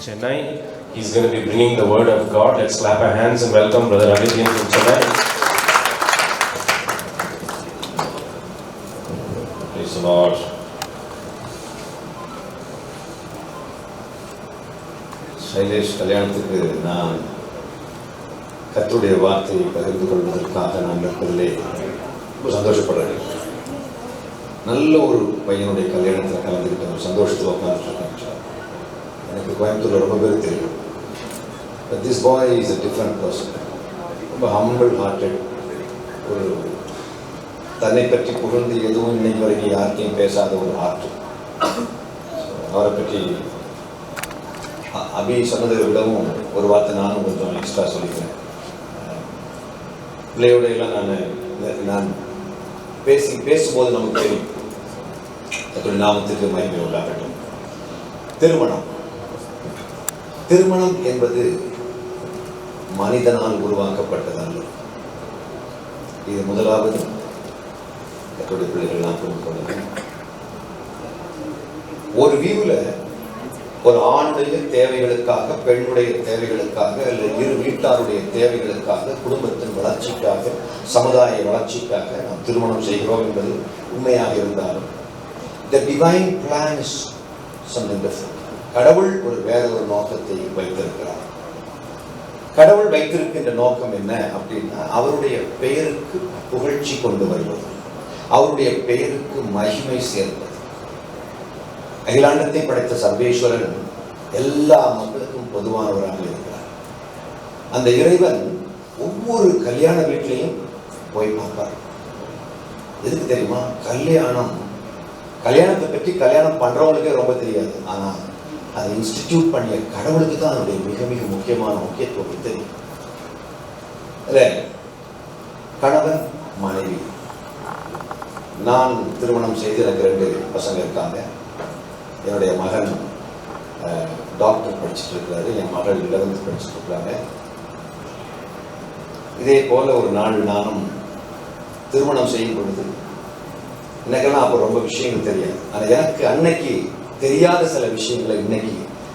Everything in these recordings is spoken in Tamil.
Chennai. He's going to be bringing the word of God. Let's clap our hands and welcome Brother Adityan from Chennai. Praise the Lord. Shailesh கல்யாணத்துக்கு நான் கர்த்தருடைய வார்த்தையை பகிர்ந்து கொள்வதற்காக நான் இருப்பதிலே ரொம்ப சந்தோஷப்படுறேன். நல்ல ஒரு பையனுடைய கல்யாணத்தில் கலந்துக்கிட்ட ஒரு சந்தோஷத்தில் உட்காந்துருக்கேன். எனக்கு கோயம்புத்தூரில் ரொம்ப பேர் தெரியும். But this boy is a different person. ரொம்ப ஹம்பிள் ஹார்ட்டட். ஒரு தன்னை பற்றி புகழ்ந்து எதுவும் இன்னைக்கு வரைக்கும் யாருக்கையும் பேசாத ஒரு ஹார்ட். அவரை பற்றி அபி சொன்னதை விடவும் ஒரு வார்த்தை நானும் கொஞ்சம் எக்ஸ்ட்ரா சொல்லிக்கிறேன். பிள்ளையோடையெல்லாம் நான் பேசும்போது நமக்கு தெரியும். அப்படி நாமத்துக்கு மகிமை உண்டாகட்டும். திருமணம் என்பது மனிதனால் உருவாக்கப்பட்டதல்ல. இது முதலாவது கர்த்தருடைய பிள்ளைகள் நான் புரிந்து கொள்ளுங்கள். ஒரு வியூவில் ஒரு ஆணுடைய தேவைகளுக்காக, பெண்ணுடைய தேவைகளுக்காக, அல்லது இரு வீட்டாருடைய தேவைகளுக்காக, குடும்பத்தின் வளர்ச்சிக்காக, சமுதாய வளர்ச்சிக்காக நாம் திருமணம் செய்கிறோம் என்பது உண்மையாக இருந்தாலும் the divine plan is something different. கடவுள் வேற ஒரு நோக்கத்தை வைத்திருக்கிறார். கடவுள் வைத்திருக்கின்ற நோக்கம் என்ன அப்படின்னா, அவருடைய பெயருக்கு புகழ்ச்சி கொண்டு வருவது, அவருடைய பெயருக்கு மகிமை சேர்ப்பது. அகிலாண்டத்தை படைத்த சர்வேஸ்வரன் எல்லா மக்களுக்கும் பொதுவானவராக இருக்கிறார். அந்த இறைவன் ஒவ்வொரு கல்யாண வீட்டிலையும் போய் பார்ப்பார். எதுக்கு தெரியுமா? கல்யாணத்தை பற்றி கல்யாணம் பண்றவங்களுக்கே ரொம்ப தெரியாது. ஆனா அதை இன்ஸ்டிடியூட் பண்ணிய கடவுளுக்கு தான் அதனுடைய மிக மிக முக்கியமான முக்கியத்துவம் தெரியும். கணவன் மனைவி. நான் திருமணம் செய்து எனக்கு 2 பசங்க இருக்காங்க. என்னுடைய மகன் டாக்டர் படிச்சுட்டு இருக்கிறாரு. என் மகள் 11th படிச்சுட்டு இருக்கிறாங்க. இதே போல ஒரு நாள் நானும் திருமணம் செய்யும் பொழுது எனக்கெல்லாம் அப்போ ரொம்ப விஷயங்கள் தெரியாது. ஆனால் எனக்கு அன்னைக்கு தெரியாத சில விஷயங்களை இன்னைக்கு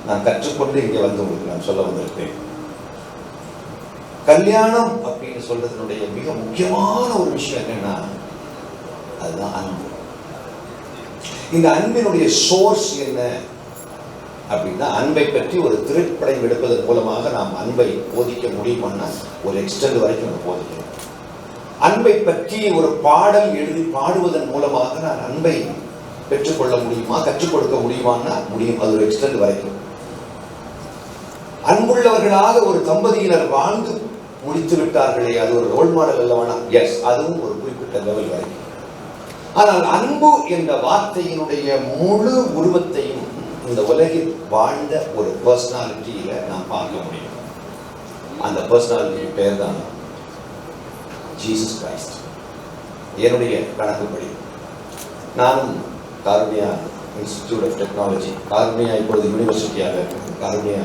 நான் கற்றுக்கொண்டு இங்கே வந்து உங்களுக்கு நான் சொல்ல வந்திருப்பேன். கல்யாணம் அப்படின்னு சொல்றதுனுடைய மிக முக்கியமான ஒரு விஷயம் என்னன்னா, அதுதான் அன்பு. இந்த அன்பினுடைய சோர்ஸ் என்ன அப்படின்னா, அன்பை பற்றி ஒரு திரைப்படம் எடுப்பதன் மூலமாக நாம் அன்பை போதிக்க முடியுமான்னா ஒரு எக்ஸ்டெண்ட் வரைக்கும் நம்ம போதிக்கணும். அன்பை பற்றி ஒரு பாடல் எழுதி பாடுவதன் மூலமாக நான் அன்பை பெற்றுக்கொள்ள முடியுமா, கற்றுக் கொடுக்க முடியுமான்னா முடியும். அது ஒரு எக்ஸ்டெண்ட் வரைக்கும். அன்புள்ளவர்களாக ஒரு தம்பதியினர் வாழ்ந்து முடித்து விட்டார்களே, அது ஒரு ரோல் மாடல் அல்லவானா? எஸ், அதுவும் ஒரு குறிப்பிட்ட லெவல் வரைக்கும். ஆனால் அன்பு என்ற வார்த்தையினுடைய முழு உருவத்தையும் இந்த உலகில் வாழ்ந்த ஒரு பர்சனாலிட்டியில நாம் பார்க்க முடியும். அந்த பர்சனாலிட்டி பேர் தான் ஜீசஸ் கிரைஸ்ட். என்னுடைய கணக்குப்படி நானும் Karunya Institute of Technology, Karunya இப்பொழுது யூனிவர்சிட்டியாக இருக்கும், காருண்யா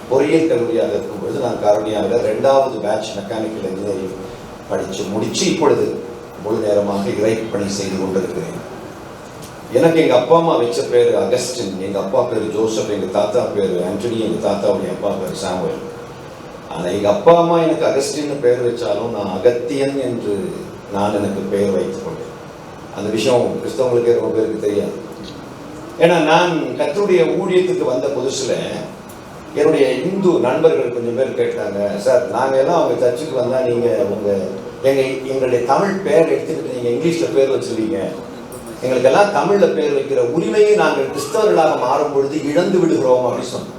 பொறியியல் கல்லூரியாக இருக்கும்பொழுது நான் காருண்யாவில் 2வது பேட்ச் மெக்கானிக்கல் இன்ஜினியரிங் படித்து முடித்து இப்பொழுது முழு நேரமாக இறை பணி செய்து கொண்டிருக்கிறேன். எனக்கு எங்கள் அப்பா அம்மா வச்ச பேர் அகஸ்டின், எங்கள் அப்பா பேர் ஜோசப், எங்கள் தாத்தா பேர் ஆண்டனி, எங்கள் தாத்தாவுடைய அப்பா பேர் சாமுவேல். ஆனால் எங்கள் அப்பா அம்மா எனக்கு அகஸ்டின்னு பேர் வச்சாலும் நான் அகத்தியன் என்று நான் எனக்கு பெயர் வைத்துக் கொண்டேன். அந்த விஷயம் கிறிஸ்தவங்களுக்கே ரொம்ப பேருக்கு தெரியாது. ஏன்னா நான் கர்த்தருடைய ஊழியத்துக்கு வந்த புதுசில் என்னுடைய இந்து நண்பர்கள் கொஞ்சம் பேர் கேட்டாங்க, சார் நாங்கள் எல்லாம் அவங்க சர்ச்சுக்கு வந்தால் நீங்கள் எங்களுடைய தமிழ் பேர் எடுத்துக்கிட்டு நீங்கள் இங்கிலீஷில் பேர் வச்சுருவீங்க, எங்களுக்கெல்லாம் தமிழில் பேர் வைக்கிற உரிமையை நாங்கள் கிறிஸ்தவர்களாக மாறும் பொழுது இழந்து விடுகிறோம் அப்படின்னு சொன்னோம்.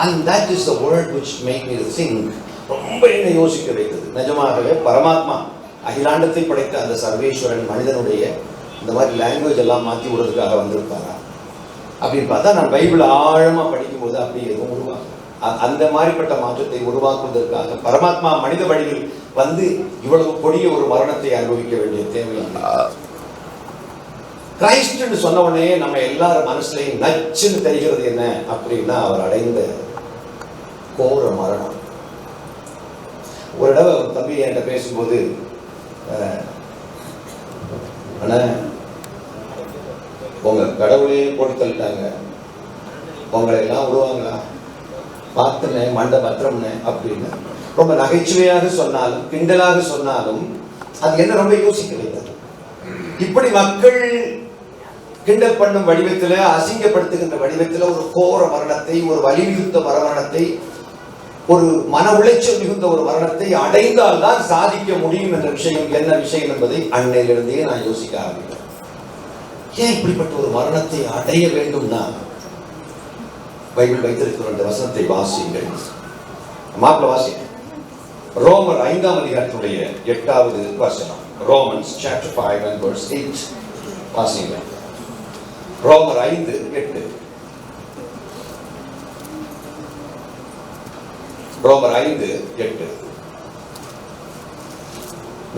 And that is the word which made me think. ரொம்ப என்னை யோசிக்க வைத்தது. நிஜமாகவே பரமாத்மா அகிலாண்டத்தை படைத்த அந்த சர்வேஸ்வரன் மனிதனுடைய இந்த மாதிரி லாங்குவேஜ் எல்லாம் மாற்றி விடுறதுக்காக வந்திருப்பாரா அப்படின்னு பார்த்தா, நான் பைபிள் ஆழமாக படிக்கும்போது அப்படி எதுவும் உருவாகும். அந்த மாதிரிப்பட்ட மாற்றத்தை உருவாக்குவதற்காக பரமாத்மா மனித வழியில் வந்து இவ்வளவு கொடிய ஒரு மரணத்தை அனுபவிக்க வேண்டிய தேவை. கிரைஸ்ட்னு சொன்ன உடனே நம்ம எல்லாரும் மனசுலையும் நச்சுன்னு தெரிகிறது என்ன அப்படின்னா, அவர் அடைந்த கோர மரணம். ஒரு தடவை தம்பி என்கிட்ட பேசும்போது, அண்ணா உங்க கடவுளையே போட்டு தள்ளிட்டாங்க, உங்களை எல்லாம் விடுவாங்களா, பார்த்துனே மண்ட பத்திரம்னு அப்படின்னு ரொம்ப நகைச்சுவையாக சொன்னாலும் கிண்டலாக சொன்னாலும் அது என்ன ரொம்ப யோசிக்க வைத்தது. இப்படி மக்கள் கிண்டல் பண்ணும் வடிவத்தில், அசிங்கப்படுத்துகின்ற வடிவத்தில் ஒரு கோர மரணத்தை, ஒரு வலி மிகுந்த மரணத்தை, ஒரு மன உளைச்சல் மிகுந்த ஒரு மரணத்தை அடைந்தால் தான் சாதிக்க முடியும் என்ற விஷயம் என்ன விஷயம் என்பதை அன்னையிலிருந்தே நான் யோசிக்க ஆரம்பித்தேன். ஏன் இப்படிப்பட்ட ஒரு மரணத்தை அடைய வேண்டும்னா, பைபிள் வைத்திருக்கிற அந்த வசனத்தை வாசியுங்கள். மாப்பிள வாசி, ரோமர் 5ஆம் அதிகாரத்துடைய 8வது வசனம். ரோமன்ஸ் சாப்டர் 5 and verse 8 வாசிங்க. ரோமர் 5:8. ரோமர் 5:8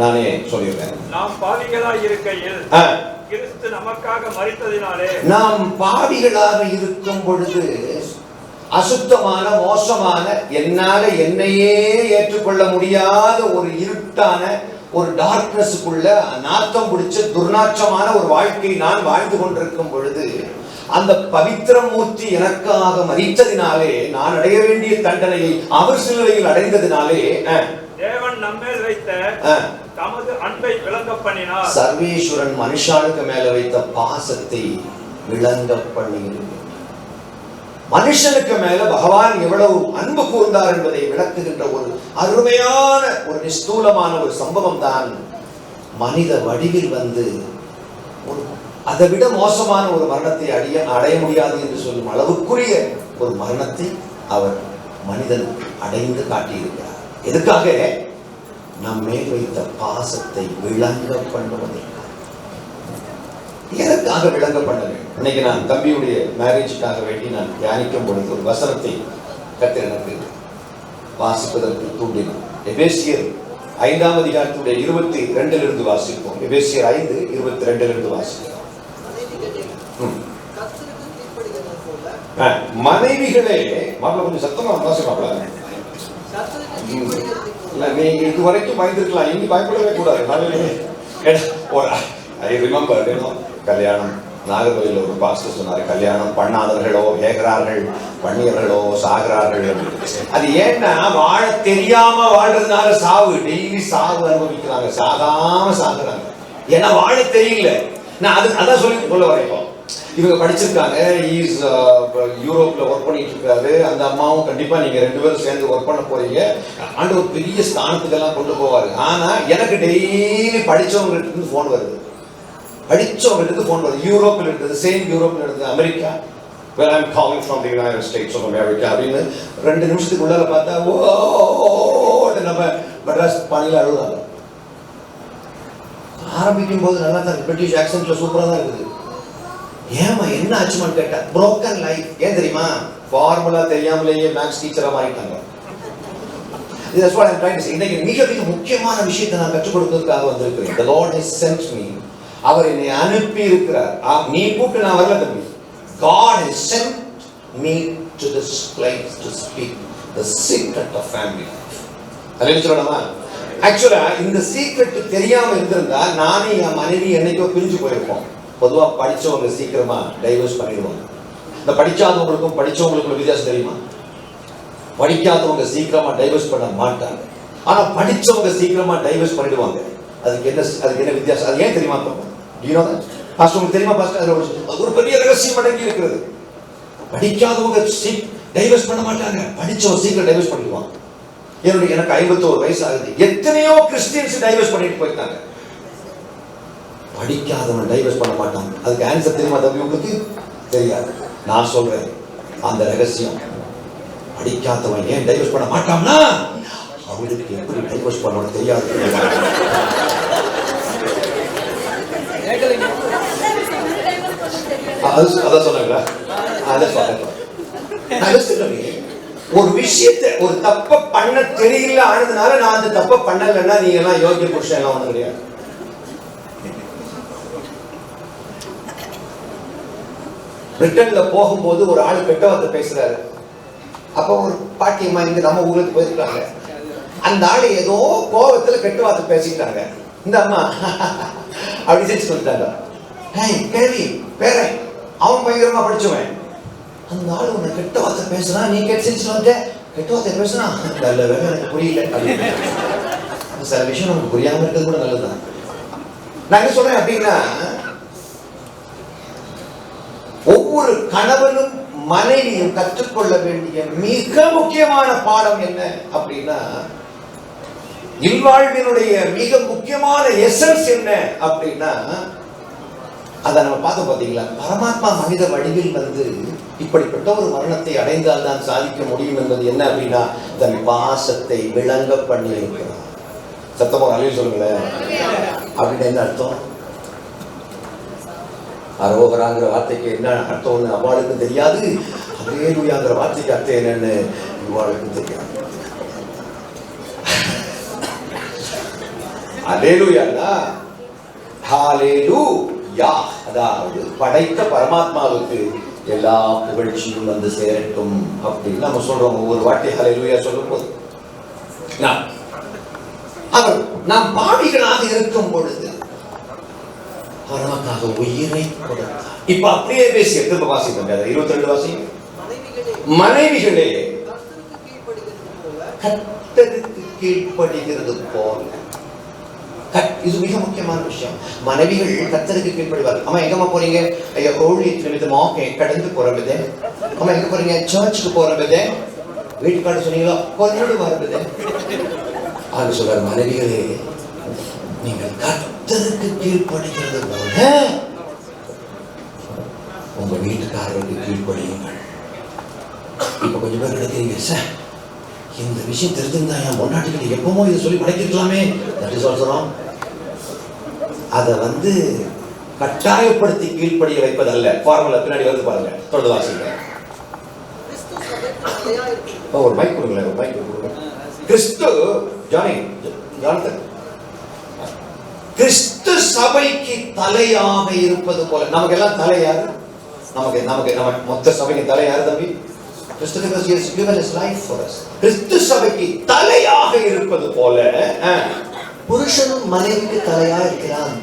நானே சொல்லிடுறேன். நாம் பாவிகளாய் இருக்கையில் கிறிஸ்து நமக்காக மரித்ததினாலே, நாம் பாவிகளாக இருக்கும் பொழுது அசுத்தமான, மோசமான, என்னால என்னையே ஏற்றுக்கொள்ள முடியாத ஒரு இருட்டான ஒரு டார்க்னஸுக்குள்ள நாத்தம் பிடிச்ச துர்நாற்றமான ஒரு வாழ்க்கை நான் வாழ்ந்து கொண்டிருக்கும் பொழுது, அந்த பவித்திரமூர்த்தி எனக்காக மரித்ததினாலே, நான் அடைய வேண்டிய தண்டனையை அவர் சிலுவையில் அடைந்ததினாலே, தேவன் நம்மேல் வைத்த தமது அன்பை விளங்க பண்ணினார். சர்வேஸ்வரன் மனுஷாளுக்கு மேல வைத்த பாசத்தை விளங்க பண்ணினார். மனுஷனுக்கு மேல பகவான் எவ்வளவு அன்பு கூர்ந்தார் என்பதை விளக்குகின்ற ஒரு அருமையான, ஒரு நிஸ்தூலமான ஒரு சம்பவம் தான் மனித வடிவில் வந்து ஒரு அதை விட மோசமான ஒரு மரணத்தை அடைய முடியாது என்று சொல்லும் அளவுக்குரிய ஒரு மரணத்தை அவர் மனிதன் அடைந்து காட்டியிருக்கிறார். எதுக்காக? நம்மே வைத்த பாசத்தை விளங்க பண்ணுவதற்காக. எதற்காக விளங்க பண்ண வேண்டும்? இன்னைக்கு நான் தம்பியுடைய மேரேஜுக்காக வேண்டி நான் தியானிக்கும் பொழுது ஒரு வசனத்தை கர்த்தர் எனக்கு வாசிப்பதற்கு தூண்டினார். எபேசியர் 5ஆம் அதிகாரத்துடைய 22 வாசிப்போம். எபேசியர் 5:22 வாசிப்போம். மனைவிகளே, மாப்பிள்ள கொஞ்சம் சத்தமா வாசி மாப்பிள்ள. நீங்க இது வரைக்கும் பயந்துருக்கலாம், இனி பயப்படவே கூடாது. ஐ ரிமெம்பர், கல்யாணம் நாகர்கோயில ஒரு பாஸ்டர் சொன்னாரு, கல்யாணம் பண்ணாதவர்களோ ஏகிறார்கள், பண்ணியவர்களோ சாகிறார்கள். அது ஏன்னா வாழ தெரியாம வாழ்றதுனால சாவு, டெய்லி சாவு அனுபவிக்கிறாங்க, சாகாம சாகுறாங்க. ஏன்னா வாழ தெரியல. நான் அதான் சொல்ல வரேன். இவங்க படிச்சிருக்காங்க, யூரோப்ல ஒர்க் பண்ணிட்டு இருக்காரு, அந்த அம்மாவும் கண்டிப்பா நீங்க 2 பேரும் சேர்ந்து ஒர்க் பண்ண போறீங்க, ஆண்டவர் பெரிய ஸ்தானத்துக்கெல்லாம் கொண்டு போவாரு. ஆனா எனக்கு டெய்லி படிச்சவங்களுக்கு இருந்து போன் வருது, படிச்சவங்களுக்கு போன் வருது. யூரோப்பில் இருந்தது, சேம் யூரோப்பில் இருந்தது America, where I'm calling from the United States of America அப்படின்னு 2 நிமிஷத்துக்கு உள்ளால பார்த்தா ஓ நம்ம மெட்ராஸ் பாணியில அழுகுறாங்க. ஆரம்பிக்கும் போது நல்லா தான், பிரிட்டிஷ் ஆக்சென்ட்ல சூப்பரா தான் இருக்குது. ஏமா என்ன ஆச்சுமான்னு கேட்டா, broken life. ஏன் தெரியுமா? ஃபார்முலா தெரியாமலேயே மேக்ஸ் டீச்சரா மாறிட்டாங்க. That's what I'm trying to say. இன்னைக்கு மிக மிக முக்கியமான விஷயத்தை நான் கற்றுக் கொடுக்கிறதுக்காக வந்திருக்கிறேன். The Lord has sent me. அவர் என்னை அனுப்பி இருக்கிறார். நீ கூப்பிட்டு நான் வரல தம்பி. God has sent me to this place to speak the secret of family life. அதே சொல்லணுமா? ஆக்சுவலா இந்த சீக்ரெட் தெரியாம இருந்திருந்தா நானே என் மனைவி என்னைக்கோ பிரிஞ்சு போயிருப்போம். பொதுவா படிச்சவங்க சீக்கிரமா டைவர்ஸ் பண்ணிடுவாங்க. இந்த படிக்காதவங்களுக்கும் படிச்சவங்களுக்கும் வித்தியாசம் தெரியுமா? படிக்காதவங்க சீக்கிரமா டைவர்ஸ் பண்ண மாட்டாங்க, ஆனா படிச்சவங்க சீக்கிரமா டைவர்ஸ் பண்ணிடுவாங்க. அதுக்கு என்ன வித்தியாசம்? அது ஏன் தெரியுமா? உங்களுக்கு தெரியுமா? ஒரு பெரிய ரகசியம் அடங்கி இருக்கிறது. படிக்காதவங்க டைவர்ஸ் பண்ண மாட்டாங்க, படிச்சவங்க சீக்கிரம் டைவர்ஸ் பண்ணிடுவாங்க. எனக்கு 51 வயசு ஆகுது, எத்தனையோ கிறிஸ்டியன்ஸ் டைவர்ஸ் பண்ணிட்டு போயிருக்காங்க. படிக்காதவன் டைவர்ஸ் பண்ண மாட்டாங்க. அதுக்கு ஆன்சர் தெரியுமா தம்பி? உங்களுக்கு தெரியாது. நான் சொல்றேன் அந்த ரகசியம். படிக்காதவன் ஏன் டைவர்ஸ் பண்ண மாட்டான்னா, அவங்களுக்கு எப்படி டைவர்ஸ் பண்ணணும் தெரியாது. அதான் சொன்னாங்களா? ஒரு விஷயத்தை, ஒரு தப்ப பண்ண தெரியல ஆனதுனால நான் அந்த தப்ப பண்ணலன்னா நீங்க எல்லாம் யோகிய புருஷன் எல்லாம் ஒண்ணு கிடையாது. பிரிட்டன்ல போகும்போது ஒரு ஆள் கெட்ட வார்த்தை பேசுறாரு. அப்ப ஒரு பாட்டியம்மா இங்க நம்ம ஊருக்கு போயிருக்காங்க. அந்த ஆள் ஏதோ கோபத்துல கெட்ட வார்த்தை பேசிட்டாங்க. இந்த அம்மா அப்படி செஞ்சு சொல்லிட்டாங்க, கேள்வி பேரை அவன் பயங்கரமா படிச்சவன், அந்த ஆள் உன்னை கெட்ட வார்த்தை பேசுனா, நீ கெட்டு வந்து கெட்ட வார்த்தை பேசுனா நல்ல வேலை, எனக்கு புரியல அப்படின்னு. சில விஷயம் நமக்கு புரியாம இருக்கிறது கூட நல்லதுதான். நான் என்ன சொல்றேன் அப்படின்னா, ஒவ்வொரு கணவனும் மனைவியும் கற்றுக்கொள்ள வேண்டிய மிக முக்கியமான பாடம் என்ன அப்படின்னா, இல்வாழ்வினுடைய மிக முக்கியமான எசன்ஸ் என்ன அப்படின்னா, அதை நம்ம பார்த்தோம் பார்த்தீங்களா, பரமாத்மா மனித வடிவில் வந்து இப்படிப்பட்ட ஒரு மரணத்தை அடைந்தால் தான் சாதிக்க முடியும் என்பது என்ன அப்படின்னா, தன் பாசத்தை விளங்க பண்ணி இருக்கிறார். சத்தமா அழிவு சொல்லுங்களேன். அப்படின்னு என்ன அர்த்தம்? அரோகராங்கிற வார்த்தைக்கு என்ன அர்த்தம்னு அவ்வாளுக்கு தெரியாது, அல்லேலூயாங்கிற வார்த்தைக்கு அர்த்தம் என்னன்னு இவ்வாளுக்கு தெரியாது. அல்லேலூயான்னா ஹalleluya, அதாவது படைத்த பரமாத்மாவுக்கு எல்லா புகழ்ச்சியும் வந்து சேரட்டும் அப்படின்னு நம்ம சொல்றோம் ஒவ்வொரு வாட்டி ஹalleluya சொல்லும்போது. அவர் நாம் பாவிகளாக இருக்கும் பொழுது அவர் நமக்காக உயிரை கொடுத்தார். இப்ப அப்படியே பேசி திரும்ப வாசிப்போம். 22 வாசிங்க. மனைவிகளே கர்த்தருக்கு கீழ்ப்படிகிறது போல. இது மிக முக்கியமான விஷயம். மனைவிகள் கர்த்தருக்கு கீழ்ப்படிவார்கள். அம்மா எங்கம்மா போறீங்க? ஐயா கோழியத்து நிமித்தமாக கடந்து போறபதே. அம்மா எங்க போறீங்க? சர்ச்சுக்கு போறபதே. வீட்டுக்காரர் சொன்னீங்களா? கொண்டு வரபதே. ஆக சொல்றார், மனைவிகளே நீங்கள் கர்த்தருக்கு கீழ்ப்படிகிறது போல உங்க வீட்டுக்காரருக்கு கீழ்ப்படியுங்கள். இப்ப கொஞ்சம் பேர் கிடைக்கிறீங்க, சார் இந்த விஷயம் தெரிஞ்சிருந்தா என் பொண்டாட்டிகிட்ட எப்பவுமோ இதை சொல்லி படைக்கலாமே. That is also wrong. அதை வந்து கட்டாயப்படுத்தி கீழ்ப்படிய வைப்பதல்ல. ஃபார்முலா பின்னாடி வந்து பாருங்க. தொடர்ந்து வாசிங்க. ஒரு மைக் கொடுங்களேன், ஒரு மைக் கொடுங்க. கிறிஸ்து கிறிஸ்து சபைக்கு தலையாக இருப்பது போல. நமக்கு எல்லாம் தலை யாரு? நமக்கு மொத்த சபைக்கு தலை யாரு தம்பி? கிறிஸ்து. because he has given his life for us. கிறிஸ்து சபைக்கு தலையாக இருப்பது போல புருஷனும் மனைவிக்கு தலையாக இருக்கிறான்.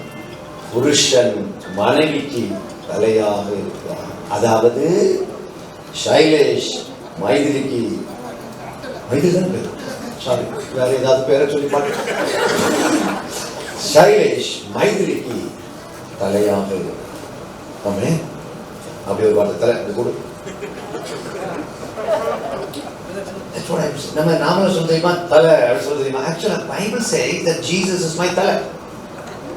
புருஷன் மனைவிக்கு தலையாக இருக்கிறான். அதாவது ஷைலேஷ் மைதிலிக்கு, மைதிலி தான் பேர், சாரி வேற ஏதாவது பேரை சொல்லி பாட்டு. ஷைலேஷ் மைதிலிக்கு தலையாக இருக்கிறான். அப்படி ஒரு வார்த்தை தலை அப்படி கொடு. நம்ம நாமளும் சொல்ல தெரியுமா தலை அப்படி சொல்ல தெரியுமா? ஆக்சுவலா Bible says that Jesus is my தலை.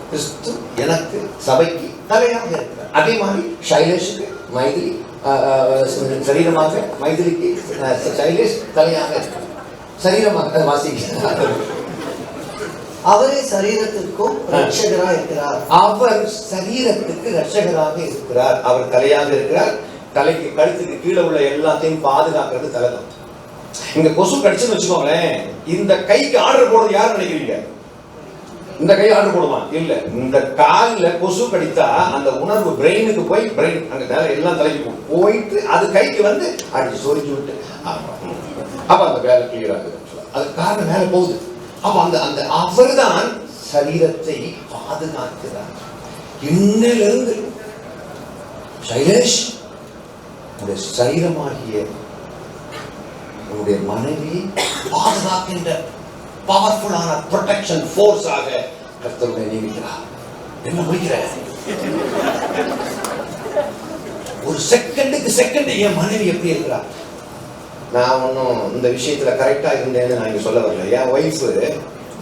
கிறிஸ்து எனக்கு சபைக்கு தலையாக இருக்கிறார். அதே மாதிரி ஷைலேஷுக்கு மைதிலி சரீரமாக, மைதிலிக்கு ஷைலேஷ் தலையாக சரீரமாக வாசிக்கிறார். அவரே சரீரத்திற்கும் ரட்சகராக இருக்கிறார். அவர் சரீரத்துக்கு ரட்சகராக இருக்கிறார். அவர் தலையாக இருக்கிறார். தலைக்கு கழுத்துக்கு கீழே உள்ள எல்லாத்தையும் பாதுகாக்கிறது தலைதான். இங்க கொசு கடிச்சுன்னு வச்சுக்கோங்களேன், இந்த கைக்கு ஆர்டர் போடுறது யாரு நினைக்கிறீங்க? இந்த கை ஆர்டர் போடுமா? இல்ல. இந்த கால்ல கொசு கடித்தா அந்த உணர்வு பிரெயினுக்கு போய் பிரெயின் அங்க மேல எல்லாம் தலைக்கு போயிட்டு அது கைக்கு வந்து அடிச்சு சொரிஞ்சு விட்டு அப்ப அந்த வேலை கிளியர் ஆகுது. அது காரணம் மேல போகுது. அப்ப அந்த அந்த அவர்தான் சரீரத்தை பாதுகாக்கிறார். இன்னிலிருந்து ஷைலேஷ் உடைய சரீரமாகிய உங்களுடைய மனைவி பாதுகாக்கின்ற பவர்ஃபுல்லான ப்ரொடெக்ஷன் ஃபோர்ஸ் ஆக கர்த்தருடைய நியமிக்கிறார். என்ன முடிக்கிற ஒரு செகண்டுக்கு செகண்ட் என் மனைவி எப்படி இருக்கிறார்? நான் ஒன்றும் இந்த விஷயத்துல கரெக்டா இருந்தேன்னு நான் இங்க சொல்ல வரல. என் ஒய்ஃப்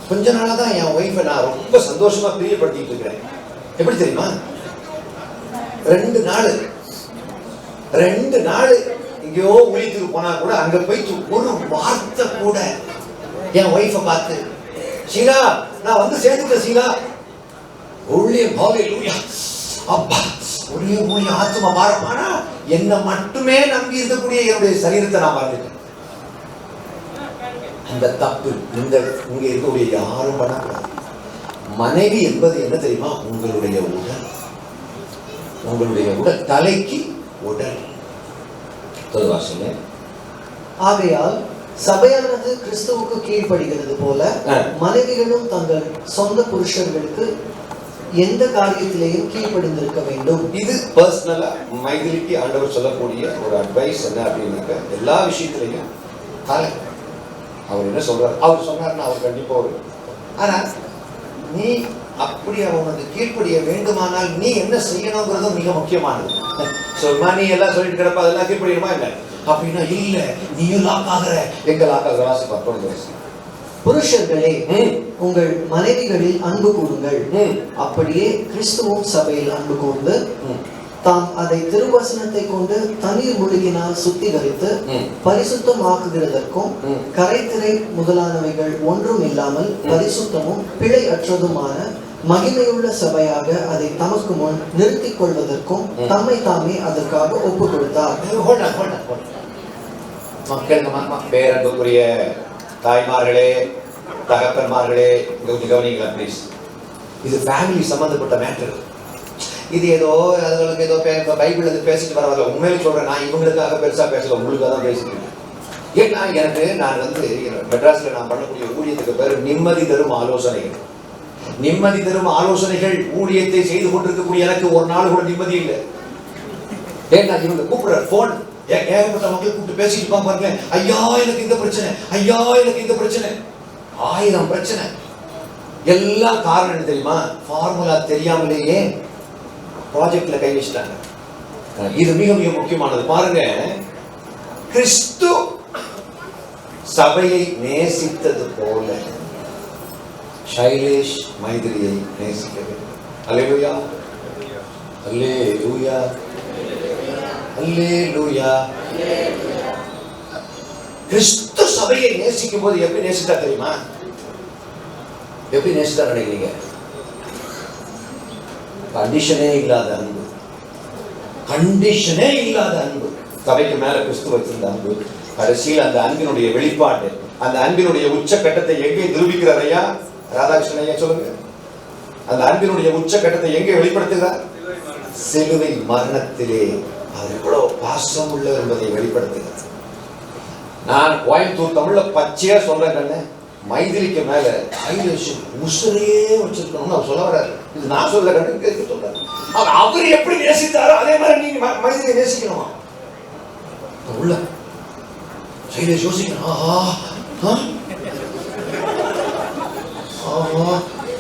கொஞ்ச நாளா தான் என் ஒய்ஃபை நான் ரொம்ப சந்தோஷமா பிரியப்படுத்திட்டு இருக்கிறேன். எப்படி தெரியுமா? 2 நாள் எங்கேயோ ஊழியத்துக்கு போனா கூட அங்க போயிட்டு ஒரு வார்த்தை கூட என் ஒய்ஃபை பார்த்து, சீலா நான் வந்து சேர்ந்துட்டேன் சீலா, ஒளிய ஹalleluya அப்பா ஒளிய ஊழிய ஆத்மா பாரமானா என்ன மட்டுமே நம்பி இருக்கக்கூடிய என்னுடைய சரீரத்தை நான் மறந்துட்டேன். அந்த தப்பு இங்க இருக்கக்கூடிய யாரும் பண்ணக்கூடாது. மனைவி என்பது என்ன தெரியுமா? உங்களுடைய உடல். உங்களுடைய உடல் தலைக்கு உடல். தொல்வாசனை. ஆகையால் சபையானது கிறிஸ்துவுக்கு கீழ்ப்படுகிறது போல மனைவிகளும் தங்கள் சொந்த புருஷர்களுக்கு எந்த காரியத்திலேயும் கீழ்ப்படிந்திருக்க வேண்டும். இது பர்சனலா மைதிலிக்கு ஆண்டவர் சொல்லக்கூடிய ஒரு அட்வைஸ் என்ன அப்படின்னாக்க, எல்லா விஷயத்திலையும் அவர் என்ன சொல்றாரு, அவர் சொன்னார்னா அவர் கண்டிப்பா ஒரு, ஆனா நீ அப்படி அவனுக்கு கீழ்ப்படிய வேண்டுமானால் நீ என்ன செய்யணுங்கிறதும் மிக முக்கியமானது. சொல்மா நீ எல்லாம் சொல்லிட்டு கிடப்ப அதெல்லாம் கீழ்ப்படியணுமா இல்லை அப்படின்னா, இல்ல நீயும் லாக் ஆகுற, எங்க லாக் ஆகுற வாசிப்பா தொடர்ந்து. புருஷர்களே, உங்கள் மனைவிகளில் அன்பு கூறுங்கள், அப்படியே கிறிஸ்துவும் சபையில் அன்பு கூர்ந்து தாம் அதை திருவசனத்தை கொண்டு தண்ணீர் முழுகினால் சுத்திகரித்து பரிசுத்தமாக்குகிறதற்கும் கரைத்திரை முதலானவைகள் ஒன்றும் இல்லாமல் பரிசுத்தமும் பிழை அற்றதுமான மகிமையுள்ள சபையாக அதை தமக்கு முன் நிறுத்திக் கொள்வதற்கும் தம்மை தாமே அதற்காக ஒப்பு கொடுத்தார். மக்கள் பேரன்புக்குரிய தாய்மார்களே, தகப்பன்மார்களே, கவனிங்களா ப்ளீஸ். இது ஃபேமிலி சம்பந்தப்பட்ட மேட்டர். இது ஏதோ அதுகளுக்கு ஏதோ பைபிள் அது பேசிட்டு வரவில்லை. உண்மையில சொல்றேன், நான் இவங்களுக்காக பெருசா பேசல, உங்களுக்காக தான் பேசிட்டு. ஏன்னா நான் மெட்ராஸ்ல நான் பண்ணக்கூடிய ஊழியத்துக்கு பேரு நிம்மதி தரும் ஆலோசனைகள். நிம்மதி தரும் ஆலோசனைகள் ஊழியத்தை செய்து கொண்டிருக்கக்கூடிய எனக்கு ஒரு நாள் கூட நிம்மதி இல்லை. ஏன்னா இவங்க கூப்பிடுற போன் ஏகப்பட்ட மக்கள் கூப்பிட்டு பேசிட்டு பாருங்க, ஐயா எனக்கு இந்த பிரச்சனை, ஐயா எனக்கு இந்த பிரச்சனை, 1000 பிரச்சனை. எல்லாம் காரணம் என்ன தெரியுமா? ஃபார்முலா தெரியாமலேயே ப்ராஜெக்ட்ல கை வச்சிட்டாங்க. இது மிக மிக முக்கியமானது. பாருங்க, கிறிஸ்து சபையை நேசித்தது போல ஷைலேஷ் மைதிலியை நேசிக்க வேண்டும். அல்லேலூயா, அல்லேலூயா, அல்லேலூயா. கிறிஸ்து சபையை நேசிக்கும் போது எப்படி நேசித்தா தெரியுமா? எப்படி நேசித்தா நினைக்கிறீங்க? கண்டிஷனே இல்லாத அன்பு, கண்டிஷனே இல்லாத அன்பு. சபைக்கு மேல கிறிஸ்து வச்சிருந்த அன்பு, கடைசியில் அந்த அன்பினுடைய வெளிப்பாடு, அந்த அன்பினுடைய உச்சக்கட்டத்தை எங்கே நிரூபிக்கிறார் ஐயா? ராதாகிருஷ்ணன் ஐயா சொல்லுங்க. அந்த அன்பினுடைய உச்சக்கட்டத்தை எங்கே வெளிப்படுத்துகிறார்? சிலுவை மரணத்திலே அவர் எவ்வளவு பாசம் உள்ள என்பதை வெளிப்படுத்துகிறார். நான் கோயம்புத்தூர் தமிழ்ல பச்சையா சொல்றேன் கண்ணு, மைதிலிக்கு மேல உசுரையே வச்சிருக்கணும்னு அவர் சொல்ல வர்றாரு. இது நான் சொல்ல கண்ணு கேட்க சொல்றாரு. அவர் எப்படி நேசித்தாரோ அதே மாதிரி நீங்க மைதிலியை நேசிக்கணுமா? உள்ள சைலேஷ் யோசிக்கணும்,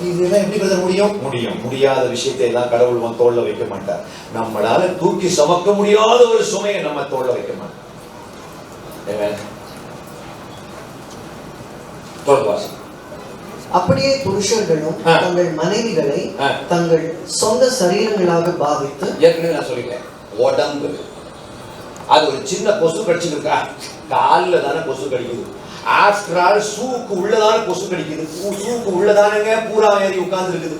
இதெல்லாம் எப்படி பெற முடியும்? முடியாத விஷயத்தை எல்லாம் கடவுள் தோல்ல வைக்க மாட்டார். நம்மளால தூக்கி சுமக்க முடியாத ஒரு சுமையை நம்ம தோல்ல வைக்க மாட்டார். அப்படியே புருஷர்களும் தங்கள் மனைவிகளை தங்கள் சொந்த சரீரங்களாக பாவித்து, ஏற்கனவே நான் சொல்லிட்டேன், உடம்பு அது ஒரு சின்ன கொசு கடிச்சிருக்கா, காலில் தானே கொசு கடிக்குது. ஆஃப்டர் ஆல் சூக்கு உள்ளதான கொசு கடிக்குது. சூக்கு உள்ளதானங்க பூரா ஏறி உட்கார்ந்து இருக்குது.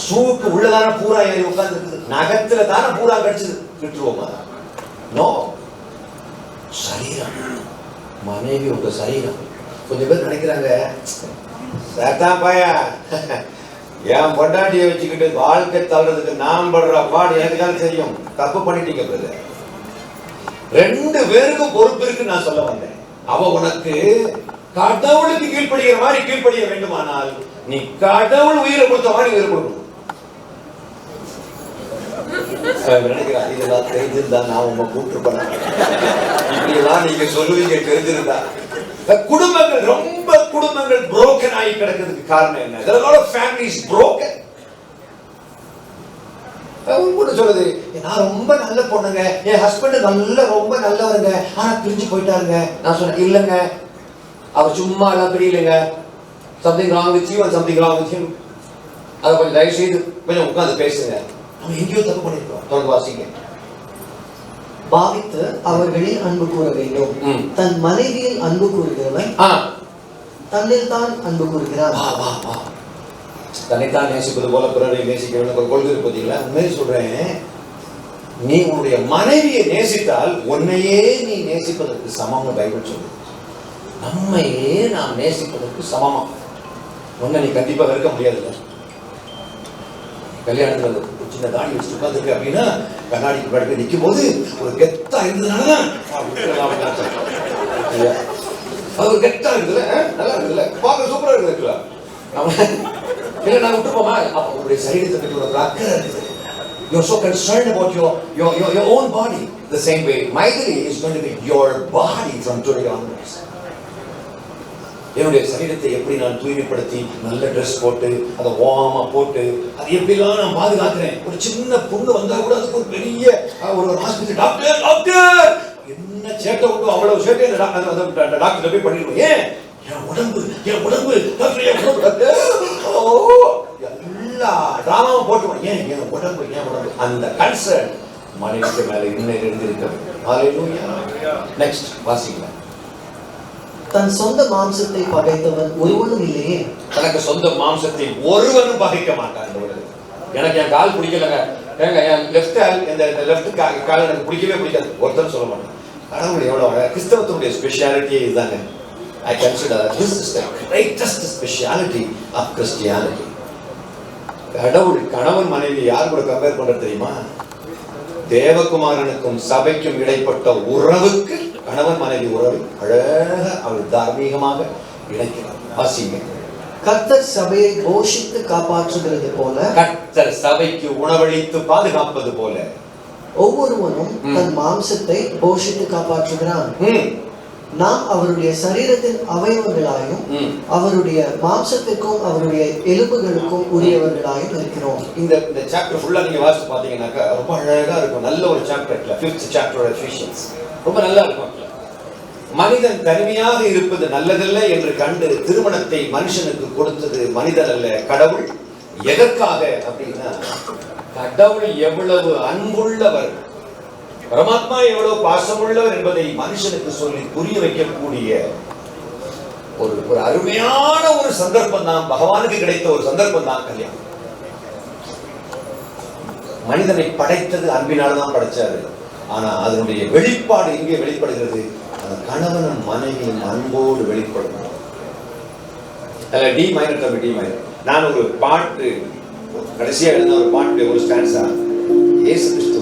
சூக்கு உள்ளதான பூரா ஏறி உட்கார்ந்து இருக்குது. நகத்துல தானே பூரா கடிச்சது. விட்டுருவோமா? நோ. சரீரம், மனைவி உங்க சரீரம். கொஞ்சம் பேர் நினைக்கிறாங்க, சேத்தான் பையா என் பொண்டாட்டியை வச்சுக்கிட்டு வாழ்க்கை தள்ளுறதுக்கு நான் படுற பாடு எனக்கு தான் தெரியும். தப்பு பண்ணிட்டீங்க பிரதர். 2 பேருக்கும் பொறுப்பு இருக்கு நான் சொல்ல வந்தேன். அவ உனக்கு கடவுளுக்கு கீழ்ப்படிகிற மாதிரி கீழ்ப்படிய வேண்டுமானால் நீ கடவுள் உயிரை கொடுத்த மாதிரி உயிரை கொடுக்கணும். நினைக்கிறேன் இதெல்லாம் தெரிஞ்சிருந்தா நான் உங்க கூப்பிட்டு இப்படியெல்லாம் நீங்க சொல்லுவீங்க தெரிஞ்சிருந்தா. குடும்பங்கள் ரொம்ப குடும்பங்கள் broken ஆகி கிடக்கிறதுக்கு காரணம் என்ன? There are a lot of families broken. கூட சொல்லுது, நான் ரொம்ப நல்ல பொண்ணுங்க, என் ஹஸ்பண்ட் ரொம்ப நல்லவருங்க, ஆனா பிரிஞ்சு போயிட்டாருங்க. நான் சொன்னேன், இல்லைங்க அவர் சும்மா எல்லாம் பிரியலைங்க. Something wrong with you and something wrong with him. அதை கொஞ்சம் தயவு செய்து கொஞ்சம் உட்கார்ந்து பேசுங்க. நம்ம எங்கேயோ தப்பு பண்ணிருக்கோம். தொடர்ந்து வாசிங்க. பாவித்து அவர்களில் அன்பு கூற வேண்டும். தன் மனைவியில் அன்பு கூறுகிறவன் தன்னில் தான் அன்பு கூறுகிறார். தன்னைத்தான் நேசிப்பது போல பிறரை நேசிக்க வேண்டும் ஒரு கொள்கை இருப்பதில்லை. உண்மையை சொல்றேன், நீ உன்னுடைய மனைவியை நேசித்தால் உன்னையே நீ நேசிப்பதற்கு சமம்னு பைபிள் சொல்லுது. நம்மையே நாம் நேசிப்பதற்கு சமமா. உன்னை நீ கண்டிப்பா வெறுக்க முடியாதுல்ல. கல்யாணத்துல சின்ன தாடி வச்சு உட்காந்துருக்கு அப்படின்னா கண்ணாடிக்கு முன்னாடி நிற்கும் போது ஒரு கெத்தா இருந்ததுனாலதான் அது ஒரு கெத்தா இருக்குல்ல, நல்லா இருக்குல்ல, பார்க்க சூப்பரா இருக்குல்ல. இல்ல நான் விட்டுப்போமா? அப்ப உங்களுடைய சரீரத்தை பற்றி ஒரு அக்கறை இருக்குது. You are so concerned about your own body. The same way, Maithili is going to be your body from today onwards. என்னுடைய சரீரத்தை எப்படி நான் தூய்மைப்படுத்தி நல்ல ட்ரெஸ் போட்டு அதை வார்மா போட்டு அது எப்படிலாம் நான் பாதுகாக்கிறேன். ஒரு சின்ன புண்ணு வந்தா கூட அதுக்கு ஒரு பெரிய ஒரு ஹாஸ்பிட்டல் டாக்டர் என்ன சேட்டை விட்டு அவ்வளவு சேட்டை டாக்டர் போய் பண்ணிடுவோம். ஏன்? என் உடம்பு டாக்டர் எல்லா டிராமாவும் போட்டுவோம். ஏன்? என் உடம்பு அந்த கன்சர்ன் மனைவிக்கு மேல இன்னும் இருந்திருக்கிறது. ஹalleluya. நெக்ஸ்ட் வாசிக்கலாம். தன் சொந்த மாம்சத்தை பகைத்தவன் ஒருவனும் இல்லையே. தனக்கு சொந்த மாம்சத்தை ஒருவனும் பகைக்க மாட்டான். எனக்கு என் கால் பிடிக்கலங்க, என் லெஃப்ட் கால் எனக்கு பிடிக்கவே பிடிக்காது ஒருத்தர் சொல்ல மாட்டான். கடவுள் எவ்வளவு கிறிஸ்தவத்தினுடைய ஸ்பெஷாலிட்டியே இதுதாங்க. I consider that this is the greatest speciality of Christianity. கடவுள் கணவன் மனைவி யார் கூட கம்பேர் பண்றது தெரியுமா? தேவகுமாரனுக்கும் சபைக்கும் இடைப்பட்ட உறவுக்கு கணவன் மனைவி உறவு அழகாக அவள் தார்மீகமாக இணைக்கிறார். வாசிங்க. கர்த்தர் சபையை போஷித்து காப்பாற்றுகிறது போல, கர்த்தர் சபைக்கு உணவளித்து பாதுகாப்பது போல ஒவ்வொருவனும் தன் மாம்சத்தை போஷித்து காப்பாற்றுகிறான். நாம் அவருடைய சரீரத்தின் அவயவங்களாயும் அவருடைய மாம்சத்திற்கும் அவருடைய எலும்புகளுக்கும் உரியவர்களாயும் இருக்கிறோம். இந்த சாப்டர் ஃபுல்லா நீங்க வாசிச்சு பாத்தீங்கன்னாக்கா ரொம்ப அழகா இருக்கும். நல்ல ஒரு chapter, 5th chapter of Ephesians. ரொம்ப நல்லா இருக்கும். மனிதன் தனிமையாக இருப்பது நல்லதல்ல என்று கண்டு திருமணத்தை மனுஷனுக்கு கொடுத்தது மனிதன் அல்ல, கடவுள். எதற்காக அப்படின்னா, கடவுள் எவ்வளவு அன்புள்ளவர், பரமாத்மா எவ்வளவு பாசமுள்ளவர் என்பதை மனுஷனுக்கு சொல்லி புரிய வைக்கக்கூடிய ஒரு அருமையான ஒரு சந்தர்ப்பம் தான், பகவானுக்கு கிடைத்த ஒரு சந்தர்ப்பம் தான் கல்யாணம். மனிதனை படைத்தது அன்பினால தான் படைச்சாரு. ஆனா அதனுடைய வெளிப்பாடு எங்கே வெளிப்படுகிறது? அந்த கணவனும் மனைவியும் அன்போடு வெளிப்படும். D minor. நான் ஒரு பாட்டு கடைசியா எழுந்த ஒரு பாட்டு, ஒரு ஸ்டான்ஸா, இயேசு கிறிஸ்து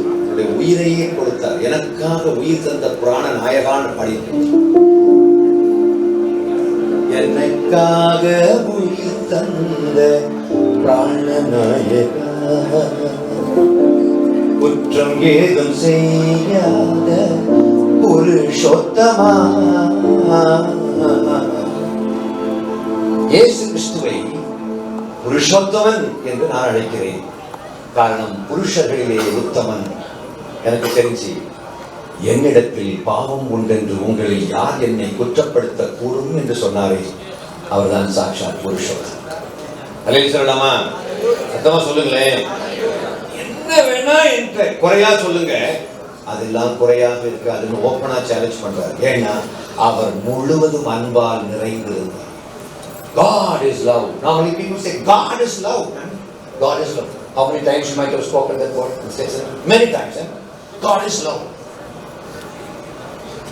உயிரையே கொடுத்தார், எனக்காக உயிர் தந்த புராண நாயகான்னு பாடியிருக்கேன். எனக்காக உயிர் தந்த புராண நாயகா, குற்றம் ஏதும் செய்யாத புருஷோத்தமா. இயேசு கிறிஸ்துவை புருஷோத்தமன் என்று நான் அழைக்கிறேன். காரணம், புருஷர்களிலே உத்தமன். எனக்கு தெரிஞ்சு என்னிடத்தில் பாவம் உண்டென்று உங்களில் யார் என்னை குற்றப்படுத்த கூடும் என்று சொன்னாரே, அவர்தான் சாட்சாத் புருஷோத்தமன். அல்லேலூயா சொல்லலாமா? சத்தமா சொல்லுங்களேன். என்ன வேணா என்ற குறையா சொல்லுங்க, அதெல்லாம் குறையாக இருக்காதுன்னு ஓப்பனா சேலஞ்ச் பண்றார். ஏன்னா அவர் முழுவதும் அன்பால் நிறைந்திருந்தார். God is love. Normally people say God is love. God is love. How many times you might have spoken that word? Many times. God is love.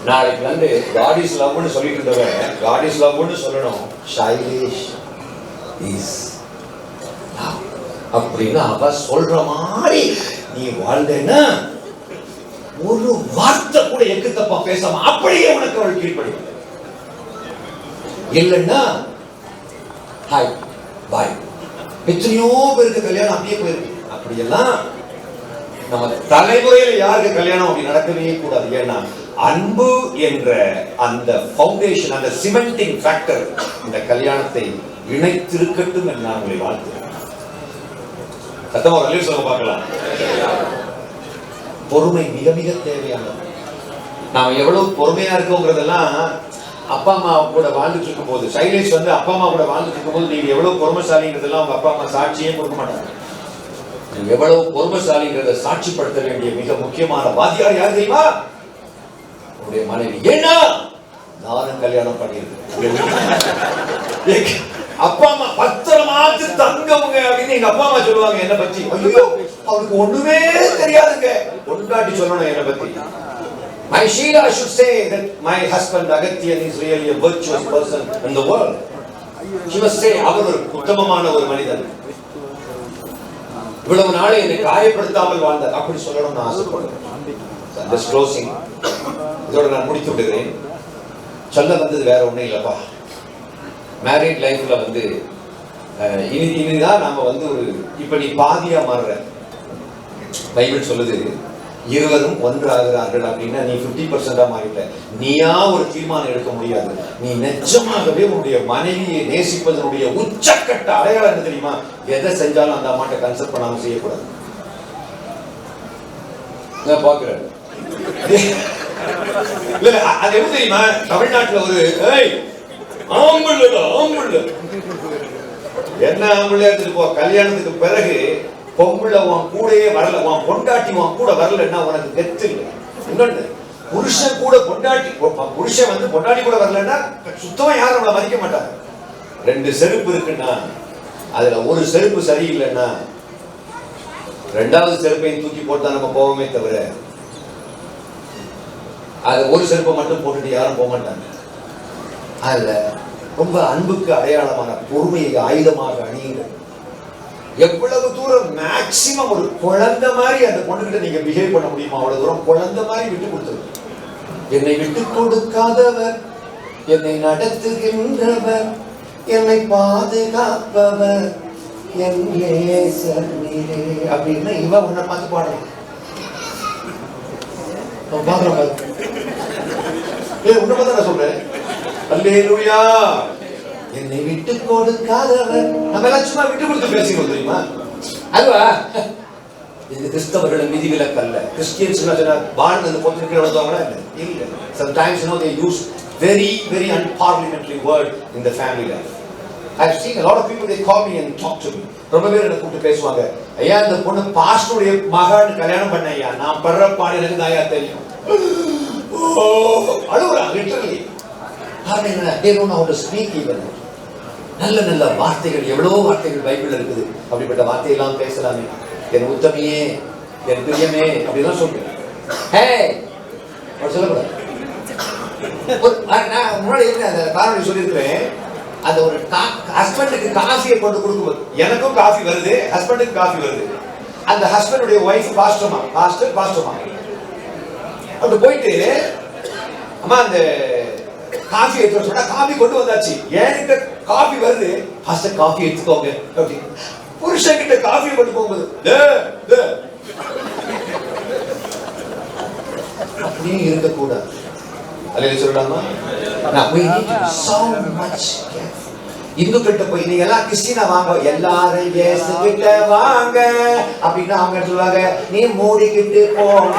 நாளைக்கு வந்து God is love னு சொல்லிட்டு இருந்தவன் God is love னு சொல்லணும். Shailesh is love. அப்படின்னா அவ சொல்ற மாதிரி நீ வாழ்ந்தேன்னா ஒரு வார்த்தை கூட எக்கு தப்பா பேசாம அப்படியே உனக்கு அவள் கீழ்ப்படிவாள். இல்லைன்னா ஹாய் பாய். எத்தனையோ பேருக்கு கல்யாணம் அப்படியே போயிருக்கு. அப்படியெல்லாம் நம்ம தலைமுறையில யாருக்கு கல்யாணம் அப்படி நடக்கவே கூடாது. ஏன்னா அன்பு என்ற அந்த ஃபவுண்டேஷன், அந்த சிமெண்டிங் ஃபேக்டர் இந்த கல்யாணத்தை இணைத்திருக்கட்டும் என்று நான் உங்களை வாழ்த்துகிறேன். சத்தமா ஒரு சொல்ல பார்க்கலாம். பொறுமை மிக மிக தேவையானது. நாம எவ்வளவு பொறுமையா இருக்கோங்கிறதெல்லாம் அப்பா அம்மா கூட வாழ்ந்துட்டு இருக்கும் போது, சைலேஷ் வந்து அப்பா அம்மா கூட வாழ்ந்துட்டு இருக்கும் போது நீங்க எவ்வளவு பொறுமைசாலிங்கிறதெல்லாம் அவங்க அப்பா அம்மா சாட்சியே கொடுக்க மாட்டாங்க. நீங்க எவ்வளவு பொறுமைசாலிங்கிறத சாட்சிப்படுத்த வேண்டிய மிக முக்கியமான வாத்தியார் யார் தெரியுமா? உங்களுடைய மனைவி. ஏன்னா நானும் கல்யாணம் பண்ணியிருக்கேன். அப்பா அம்மா பத்திரமாத்து தங்கவங்க அப்படின்னு எங்க அப்பா அம்மா சொல்லுவாங்க என்ன பத்தி. ஐயோ அவருக்கு ஒண்ணுமே தெரியாதுங்க. பொண்டாட்டி சொல்லணும் என்ன பத்தி. My Sheila should say that my husband Agathian is really a virtuous person in the world. She must say அவர் ஒரு உத்தமமான ஒரு மனிதன், இவ்வளவு நாளை என்னை காயப்படுத்தாமல் வாழ்ந்தார் அப்படி சொல்லணும்னு ஆசைப்படுறேன். Just closing. இதோட நான் முடித்து விடுகிறேன். சொல்ல வந்தது வேற ஒண்ணும் இல்லப்பா. மேரிட் லைஃப்ல வந்து இனிதான் நாம வந்து ஒரு இப்ப நீ பாதியா மாறுற. பைபிள் சொல்லுது இருவரும் ஒன்றாகிறார்கள் அப்படின்னா நீ 50% மாறிட்ட. நீயா ஒரு தீர்மானம் எடுக்க முடியாது. நீ நிஜமாகவே உன்னுடைய மனைவியை நேசிப்பதனுடைய உச்சக்கட்ட அடையாளம் என்ன தெரியுமா? எதை செஞ்சாலும் அந்த அம்மாட்ட கன்சல்ட் பண்ணாம செய்யக்கூடாது. நான் பாக்குறேன். இல்ல அது எப்படி தெரியுமா? தமிழ்நாட்டுல ஒரு ஆம்புள்ள என்ன ஆம்புள்ள எடுத்துட்டு போ. கல்யாணத்துக்கு பிறகு பொம்பளை உன் கூடயே வரல, உன் பொண்டாட்டி உன் கூட வரலன்னா உனக்கு கெத்து இல்லை. இன்னொன்னு புருஷன் கூட பொண்டாட்டி, புருஷன் வந்து பொண்டாட்டி கூட வரலன்னா சுத்தமா யாரும் நம்மளை மதிக்க மாட்டாங்க. 2 செருப்பு இருக்குன்னா அதுல ஒரு செருப்பு சரியில்லைன்னா 2வது செருப்பையும் தூக்கி போட்டு நம்ம போவோமே தவிர அது ஒரு செருப்பை மட்டும் போட்டுட்டு யாரும் போக மாட்டாங்க. அதுல ரொம்ப அன்புக்கு அடையாளமான பொறுமையை ஆயுதமாக அணியுங்கள். எவ்வளவு தூரம் மேக்சிமம் ஒரு குழந்தை மாதிரி அந்த பொண்ணுகிட்ட நீங்க பிஹேவ் பண்ண முடியுமா அவ்வளவு தூரம் குழந்தை மாதிரி விட்டு கொடுத்துருங்க. என்னை விட்டு கொடுக்காதவர், என்னை நடத்துகின்றவர், என்னை பாதுகாப்பவர் என் நேசர் நீரே அப்படின்னா இவ உன்னை பார்த்து பாடலாம். உன்னை பார்த்தா நான் சொல்றேன் அல்லேலூயா. என்னை விட்டு கொடுக்காதவர். நம்ம எல்லாம் சும்மா விட்டு கொடுத்து பேசிக்கிறோம் தெரியுமா? அதுவா இது கிறிஸ்தவர்களின் விதிவிலக்கு அல்ல. கிறிஸ்டியன்ஸ் வாழ்ந்து பொறுத்திருக்கிற வளர்ந்தவங்களா இல்ல. Sometimes you know they use very unparliamentary word in the family life. I've seen a lot of people, they call me and talk to me. ரொம்ப பேர் என்ன கூப்பிட்டு பேசுவாங்க. ஐயா இந்த பொண்ணு பாஸ்டருடைய மகன் கல்யாணம் பண்ண ஐயா, நான் படுற பாடு எனக்கு தாயா தெரியும். அழுகுறாங்க literally. they don't know how to speak even. நல்ல நல்ல வார்த்தைகள், எவ்வளவோ வார்த்தைகள் பைபிள் இருக்குது. அப்படிப்பட்ட வார்த்தையெல்லாம் பேசலாமே. என் உத்தமியே, என் பிரியமே அப்படிதான் சொல்றேன். சொல்லக்கூடாது. நான் முன்னாடி அந்த காரணம் சொல்லியிருக்கிறேன். அந்த ஒரு ஹஸ்பண்டுக்கு காஃபியை கொண்டு கொடுக்கும்போது எனக்கும் காஃபி வருது, ஹஸ்பண்டுக்கு காஃபி வருது. அந்த ஹஸ்பண்டுடைய ஒய்ஃப் பாஸ்டர்மா அப்படி போயிட்டு அம்மா அந்த காஃபி எடுத்து சொன்னா காஃபி கொண்டு வந்தாச்சு, என்கிட்ட காஃபி வருது, பாஸ்டர் காஃபி எடுத்துக்கோங்க அப்படி. புருஷன் கிட்ட காஃபி கொண்டு போகும்போது அப்படியே இருக்கக்கூடாது. அல்லேலூயா சொல்லலாமா? we need to be so much careful. இந்துக்கிட்ட போய் நீங்க எல்லாம் கிறிஸ்டினா வாங்க, எல்லாரும் இயேசு கிட்ட வாங்க அப்படின்னா அவங்க சொல்லுவாங்க நீ மூடிக்கிட்டு போங்க.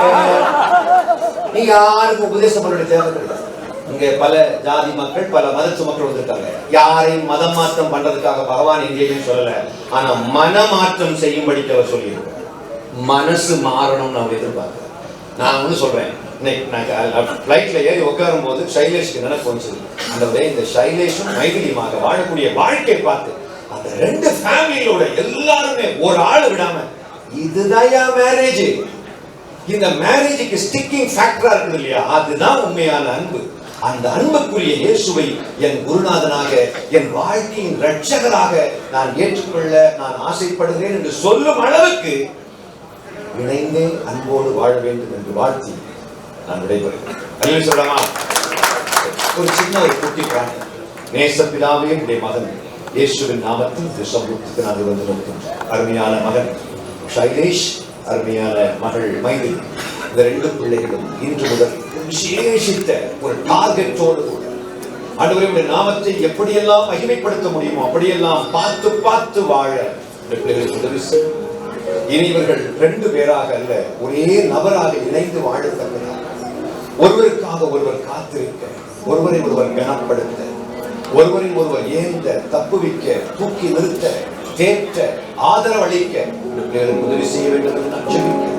நீ யாருக்கும் உபதேசம் பண்ண தேவை கிடையாது. இங்க பல ஜாதி மக்கள், பல மதத்து மக்கள் வந்திருக்காங்க. யாரையும் மதம் மாற்றம் பண்றதுக்காக பகவான் எங்கேயும் சொல்லல. ஆனா மனமாற்றம் செய்யும்படிக்கு அவர் சொல்லியிருக்கார். மனசு மாறணும்னு அவர் எதிர்பார்க்கிறார். நான் ஒண்ணு சொல்றேன், ஃபிளைட்ல ஏறி உட்காரும் போது சைலேஷ்க்கு நினைப்பு வந்துச்சு. அந்த இந்த சைலேஷும் மைதிலியுமாக வாழக்கூடிய வாழ்க்கையை பார்த்து அந்த 2 ஃபேமிலியோட எல்லாருமே ஒரு ஆள் விடாம இதுதான் மேரேஜ். இந்த மேரேஜுக்கு ஸ்டிக்கிங் ஃபேக்டரா இருக்குது இல்லையா, அதுதான் உண்மையான அன்பு. அந்த அன்புக்குரிய இயேசுவை என் குருநாதனாக, என் வாழ்க்கையின் இரட்சகராக நான் ஏற்றுக்கொள்ள நான் ஆசைப்படுகிறேன் என்று சொல்லும் அளவுக்கு இணைந்தே அன்போடு வாழ வேண்டும் என்று வாழ்த்தி நான் விடைபெறுகிறேன். அல்லேலூயா சொல்லலாமா? ஒரு சின்ன ஒரு குட்டி பிரார்த்தனை. நேசப்பிதாவே, உடைய மகன் இயேசுவின் நாமத்தில் இந்த சமூகத்துக்கு நான் வந்து நிற்கின்றேன். அருமையான மகன் சைலேஷ், அருமையான மகள் மைதிலி, இந்த 2 பிள்ளைகளும் இன்று முதல் விசேஷித்த ஒரு டார்கெட்டோடு கூட ஆண்டவருடைய நாமத்தை எப்படியெல்லாம் மகிமைப்படுத்த முடியுமோ அப்படியெல்லாம் பார்த்து பார்த்து வாழ இந்த பிள்ளைகளுக்கு உதவி செய்யும். இனி இவர்கள் 2 பேராக அல்ல, ஒரே நபராக இணைந்து வாழத்தக்கதாக, ஒருவருக்காக ஒருவர் காத்திருக்க, ஒருவரை ஒருவர் கனப்படுத்த, ஒருவரை ஒருவர் ஏந்த, தப்புவிக்க, தூக்கி நிறுத்த, தேற்ற, ஆதரவளிக்க இந்த பிள்ளைகளுக்கு உதவி செய்ய வேண்டும் என்று நான் ஜெபிக்கிறேன்.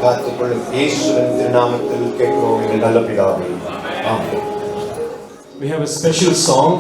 காத்துக்கொள்ளும் இயேசுவின் திருநாமத்தில் கேட்கிறோம் எங்கள் நல்ல பிதாவே. ஆமென். We have a special song